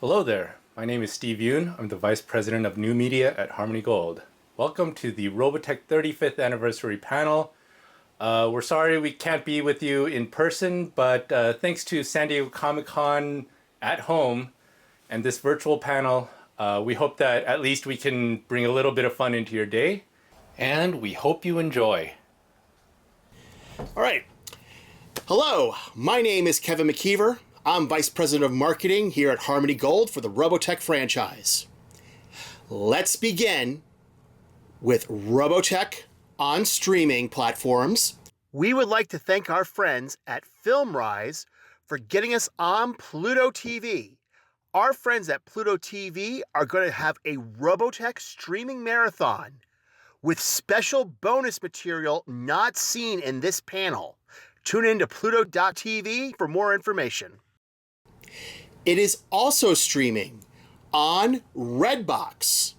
Hello there, my name is Steve Yoon. I'm the Vice President of New Media at Harmony Gold. Welcome to the Robotech 35th Anniversary panel. We're sorry we can't be with you in person, but thanks to San Diego Comic-Con at home and this virtual panel, we hope that at least we can bring a little bit of fun into your day, and we hope you enjoy. All right. Hello, my name is Kevin McKeever. I'm Vice President of Marketing here at Harmony Gold for the Robotech franchise. Let's begin with Robotech on streaming platforms. We would like to thank our friends at FilmRise for getting us on Pluto TV. Our friends at Pluto TV are going to have a Robotech streaming marathon with special bonus material not seen in this panel. Tune in to Pluto.tv for more information. It is also streaming on Redbox.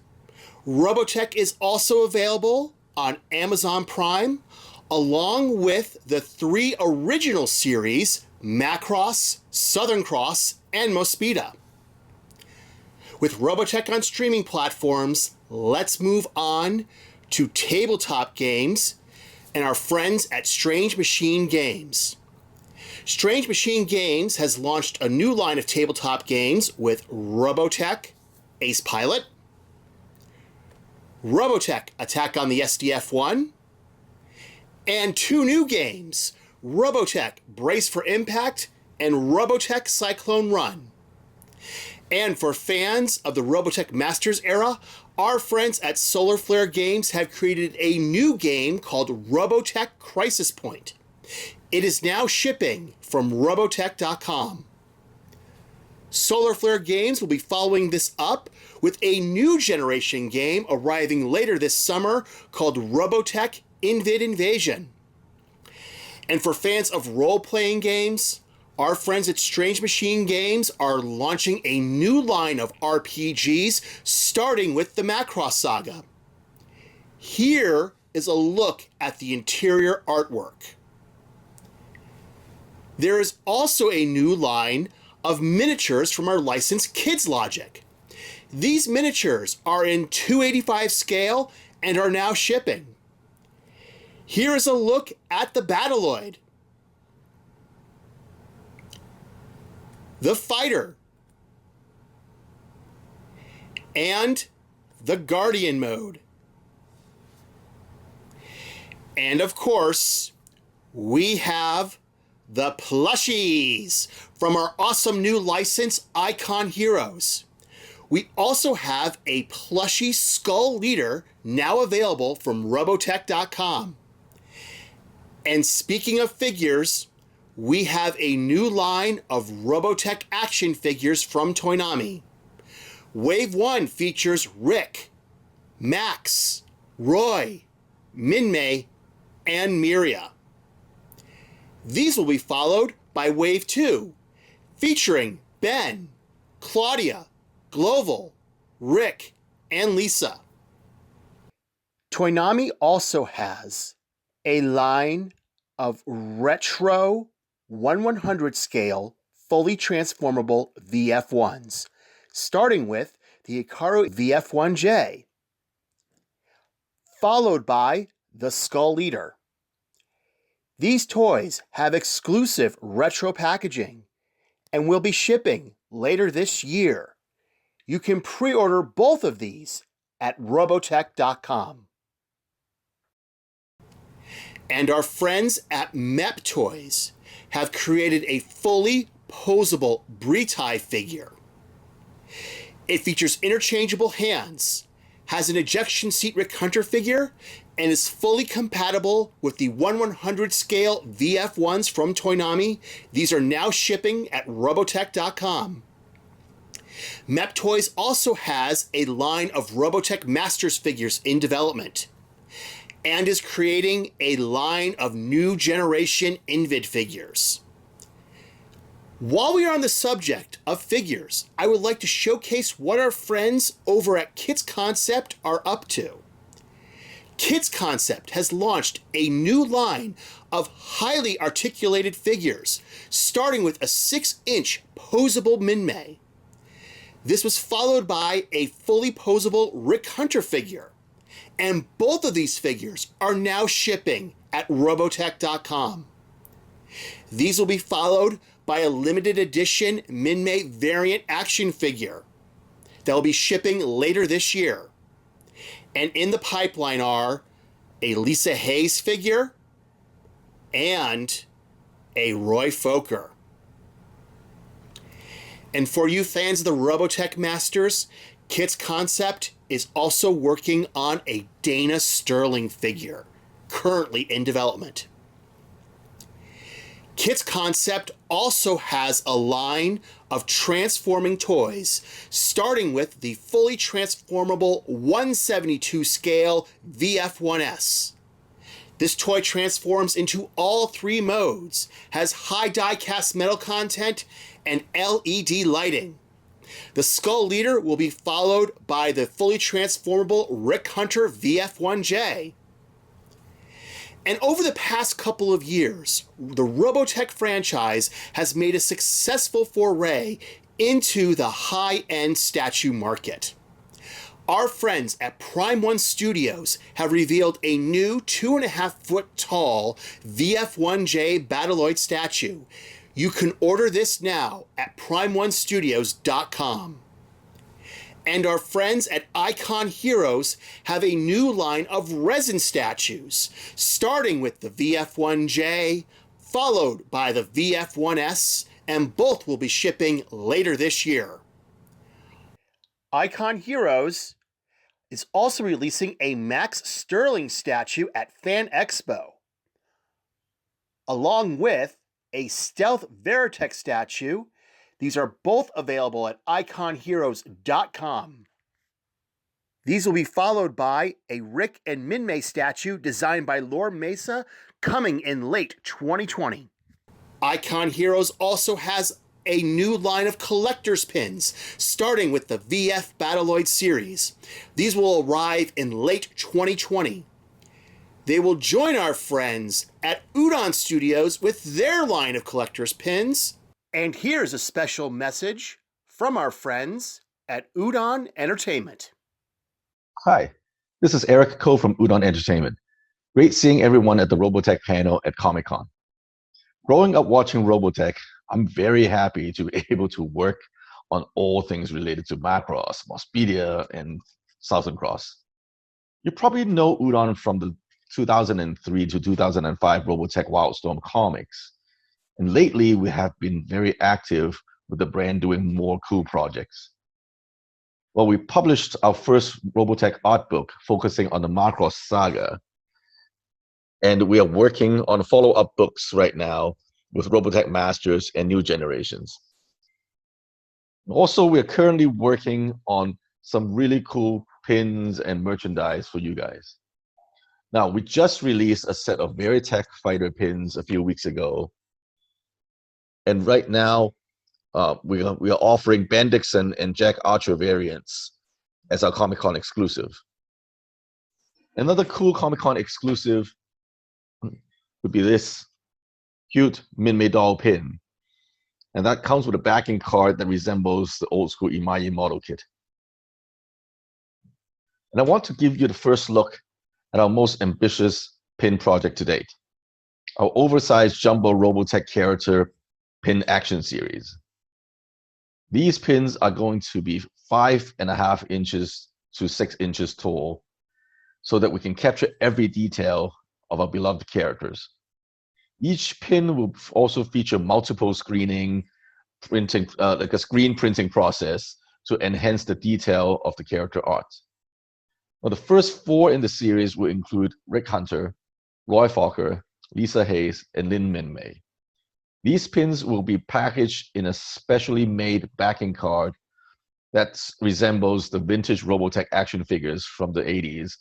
Robotech is also available on Amazon Prime, along with the 3 original series, Macross, Southern Cross, and Mospeada. With Robotech on streaming platforms, let's move on to tabletop games and our friends at Strange Machine Games. Strange Machine Games has launched a new line of tabletop games with Robotech Ace Pilot, Robotech Attack on the SDF-1, and 2 new games, Robotech Brace for Impact and Robotech Cyclone Run. And for fans of the Robotech Masters era, our friends at Solar Flare Games have created a new game called Robotech Crisis Point. It is now shipping from Robotech.com. Solar Flare Games will be following this up with a new generation game arriving later this summer called Robotech Invid Invasion. And for fans of role-playing games, our friends at Strange Machine Games are launching a new line of RPGs starting with the Macross Saga. Here is a look at the interior artwork. There is also a new line of miniatures from our licensed Kids Logic. These miniatures are in 285 scale and are now shipping. Here is a look at the Battloid, the Fighter, and the Guardian mode. And of course, we have the plushies from our awesome new license, Icon Heroes. We also have a plushie Skull Leader now available from Robotech.com. And speaking of figures, we have a new line of Robotech action figures from Toonami. Wave 1 features Rick, Max, Roy, Minmay, and Miria. These will be followed by Wave 2, featuring Ben, Claudia, Gloval, Rick, and Lisa. Toonami also has a line of retro 1/100 scale, fully transformable VF1s, starting with the Hikaru VF1J, followed by the Skull Leader. These toys have exclusive retro packaging and will be shipping later this year. You can pre-order both of these at Robotech.com. And our friends at Mep Toys have created a fully posable Britai figure. It features interchangeable hands, has an ejection seat Rick Hunter figure, and is fully compatible with the 1/100 scale VF1s from Toonami. These are now shipping at Robotech.com. Mep Toys also has a line of Robotech Masters figures in development and is creating a line of new generation Invid figures. While we are on the subject of figures, I would like to showcase what our friends over at Kids Concept are up to. Kids Concept has launched a new line of highly articulated figures, starting with a 6-inch posable Minmay. This was followed by a fully posable Rick Hunter figure. And both of these figures are now shipping at Robotech.com. These will be followed by a limited edition Minmay variant action figure that will be shipping later this year. And in the pipeline are a Lisa Hayes figure and a Roy Fokker. And for you fans of the Robotech Masters, Kit's Concept is also working on a Dana Sterling figure, currently in development. Kit's Concept also has a line of transforming toys, starting with the fully transformable 172 scale VF1S. This toy transforms into all three modes, has high die-cast metal content, and LED lighting. The Skull Leader will be followed by the fully transformable Rick Hunter VF1J. And over the past couple of years, the Robotech franchise has made a successful foray into the high-end statue market. Our friends at Prime One Studios have revealed a new 2.5-foot tall VF1J Battleoid statue. You can order this now at PrimeOneStudios.com. And our friends at Icon Heroes have a new line of resin statues, starting with the VF1J, followed by the VF1S, and both will be shipping later this year. Icon Heroes is also releasing a Max Sterling statue at Fan Expo, along with a Stealth Veritech statue. These are both available at iconheroes.com. These will be followed by a Rick and Minmay statue designed by Lore Mesa, coming in late 2020. Icon Heroes also has a new line of collector's pins, starting with the VF Battleoid series. These will arrive in late 2020. They will join our friends at Udon Studios with their line of collector's pins. And here's a special message from our friends at Udon Entertainment. Hi, this is Eric Ko from Udon Entertainment. Great seeing everyone at the Robotech panel at Comic-Con. Growing up watching Robotech, I'm very happy to be able to work on all things related to Macross, Mospedia, and Southern Cross. You probably know Udon from the 2003 to 2005 Robotech Wildstorm comics. And lately, we have been very active with the brand doing more cool projects. Well, we published our first Robotech art book focusing on the Macross saga. And we are working on follow-up books right now with Robotech Masters and New Generations. Also, we're currently working on some really cool pins and merchandise for you guys. Now, we just released a set of Veritech fighter pins a few weeks ago. And right now, we are offering Ben Dixon and Jack Archer variants as our Comic-Con exclusive. Another cool Comic-Con exclusive would be this cute Minmay doll pin. And that comes with a backing card that resembles the old school Imai model kit. And I want to give you the first look at our most ambitious pin project to date, our oversized jumbo Robotech character pin action series. These pins are going to be 5.5 inches to 6 inches tall, so that we can capture every detail of our beloved characters. Each pin will also feature multiple screening, printing, like a screen printing process to enhance the detail of the character art. Now, the first 4 in the series will include Rick Hunter, Roy Fokker, Lisa Hayes, and Lynn Minmay. These pins will be packaged in a specially made backing card that resembles the vintage Robotech action figures from the 80s,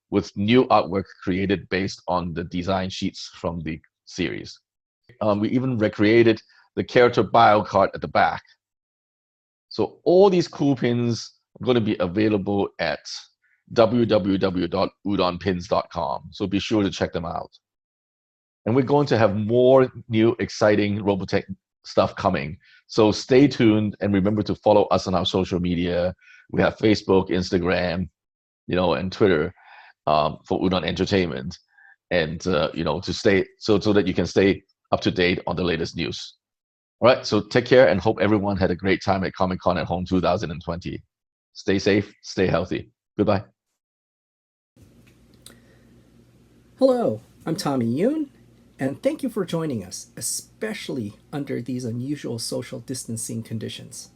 with new artwork created based on the design sheets from the series. We even recreated the character bio card at the back. So all these cool pins are going to be available at www.udonpins.com. So be sure to check them out. And we're going to have more new exciting Robotech stuff coming. So stay tuned and remember to follow us on our social media. We have Facebook, Instagram, and Twitter for Udon Entertainment, and to stay so that you can stay up to date on the latest news. All right, so take care and hope everyone had a great time at Comic-Con at Home 2020. Stay safe, stay healthy. Goodbye. Hello, I'm Tommy Yoon, and thank you for joining us, especially under these unusual social distancing conditions.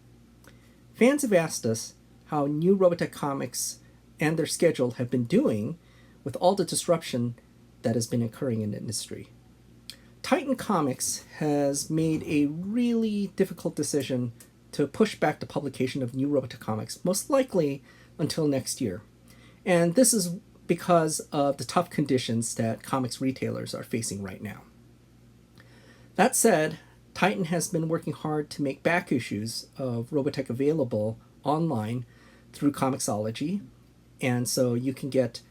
Fans have asked us how new Robotech comics and their schedule have been doing with all the disruption that has been occurring in the industry. Titan Comics has made a really difficult decision to push back the publication of new Robotech comics, most likely until next year. And this is because of the tough conditions that comics retailers are facing right now. That said, Titan has been working hard to make back issues of Robotech available online through Comixology, and so you can get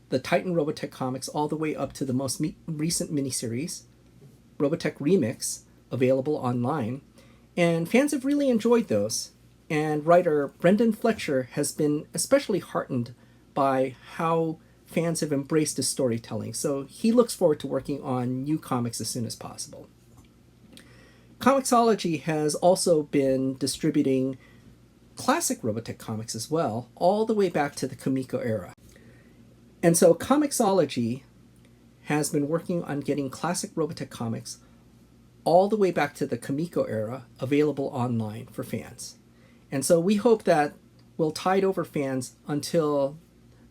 the Titan Robotech comics all the way up to the most recent miniseries, Robotech Remix, available online, and fans have really enjoyed those. And writer Brendan Fletcher has been especially heartened by how fans have embraced his storytelling, so he looks forward to working on new comics as soon as possible. Comixology has also been distributing classic Robotech comics as well, all the way back to the Kamiko era. And so Comixology has been working on getting classic Robotech comics all the way back to the Kamiko era available online for fans. And so we hope that will tide over fans until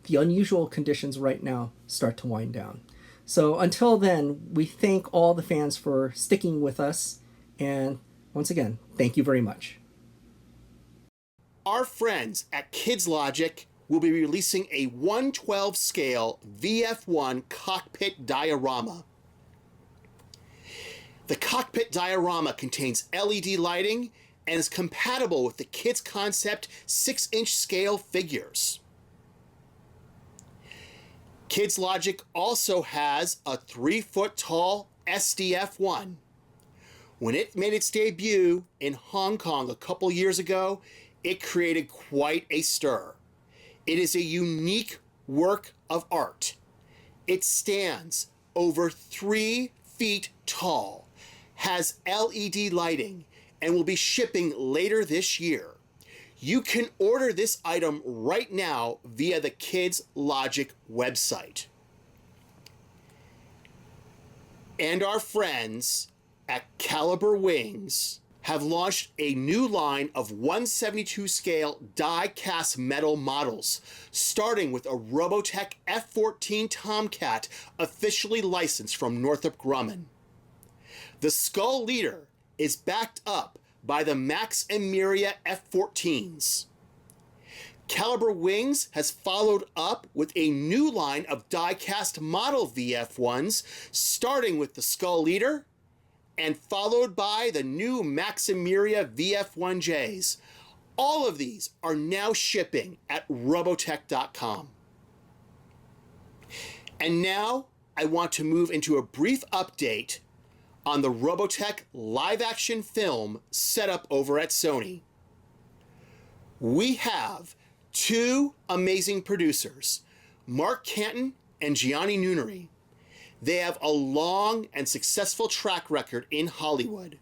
the unusual conditions right now start to wind down. So until then, we thank all the fans for sticking with us, and once again, thank you very much. Our friends at Kids Logic will be releasing a 1/12 scale VF1 cockpit diorama. The cockpit diorama contains LED lighting and is compatible with the Kids Concept 6-inch scale figures. Kids Logic also has a 3-foot tall SDF1. When it made its debut in Hong Kong a couple years ago, it created quite a stir. It is a unique work of art. It stands over 3 feet tall, has LED lighting, and will be shipping later this year. You can order this item right now via the Kids Logic website. And our friends at Caliber Wings have launched a new line of 1/72 scale die-cast metal models, starting with a Robotech F-14 Tomcat officially licensed from Northrop Grumman. The Skull Leader is backed up by the Max and Miria F-14s. Caliber Wings has followed up with a new line of die-cast model VF-1s, starting with the Skull Leader and followed by the new Maximiria VF1Js. All of these are now shipping at Robotech.com. And now I want to move into a brief update on the Robotech live-action film setup over at Sony. We have 2 amazing producers, Mark Canton and Gianni Nunari. They have a long and successful track record in Hollywood.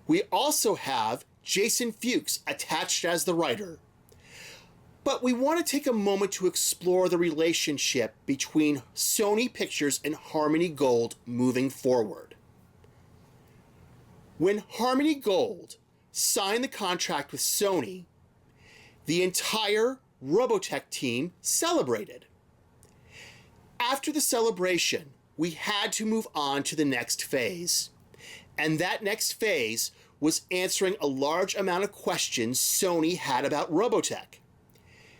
We also have Jason Fuchs attached as the writer. But we want to take a moment to explore the relationship between Sony Pictures and Harmony Gold moving forward. When Harmony Gold signed the contract with Sony, the entire Robotech team celebrated. After the celebration, we had to move on to the next phase. And that next phase was answering a large amount of questions Sony had about Robotech.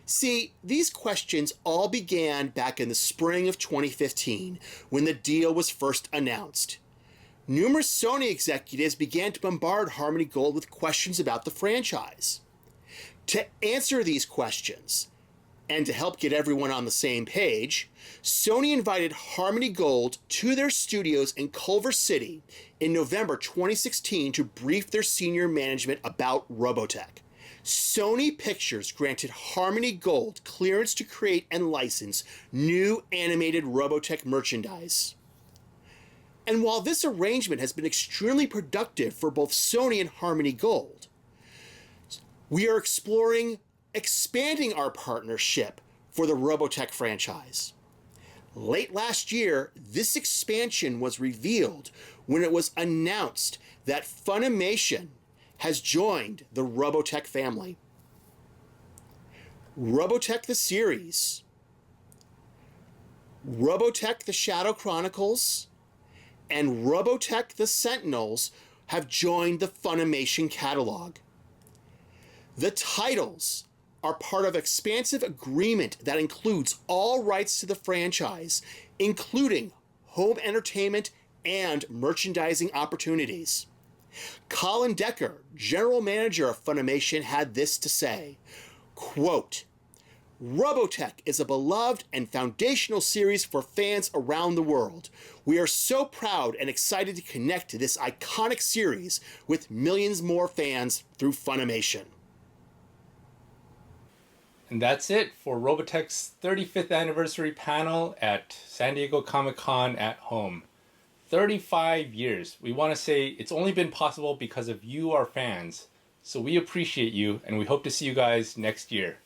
See, these questions all began back in the spring of 2015 when the deal was first announced. Numerous Sony executives began to bombard Harmony Gold with questions about the franchise. To answer these questions, And to help get everyone on the same page, Sony invited Harmony Gold to their studios in Culver City in November 2016 to brief their senior management about Robotech. Sony Pictures granted Harmony Gold clearance to create and license new animated Robotech merchandise. And while this arrangement has been extremely productive for both Sony and Harmony Gold, we are expanding our partnership for the Robotech franchise. Late last year, this expansion was revealed when it was announced that Funimation has joined the Robotech family. Robotech the series, Robotech the Shadow Chronicles, and Robotech the Sentinels have joined the Funimation catalog. The titles are part of an expansive agreement that includes all rights to the franchise, including home entertainment and merchandising opportunities. Colin Decker, general manager of Funimation, had this to say, quote, Robotech is a beloved and foundational series for fans around the world. We are so proud and excited to connect to this iconic series with millions more fans through Funimation. And that's it for Robotech's 35th anniversary panel at San Diego Comic-Con at home. 35 years. We want to say it's only been possible because of you, our fans. So we appreciate you, and we hope to see you guys next year.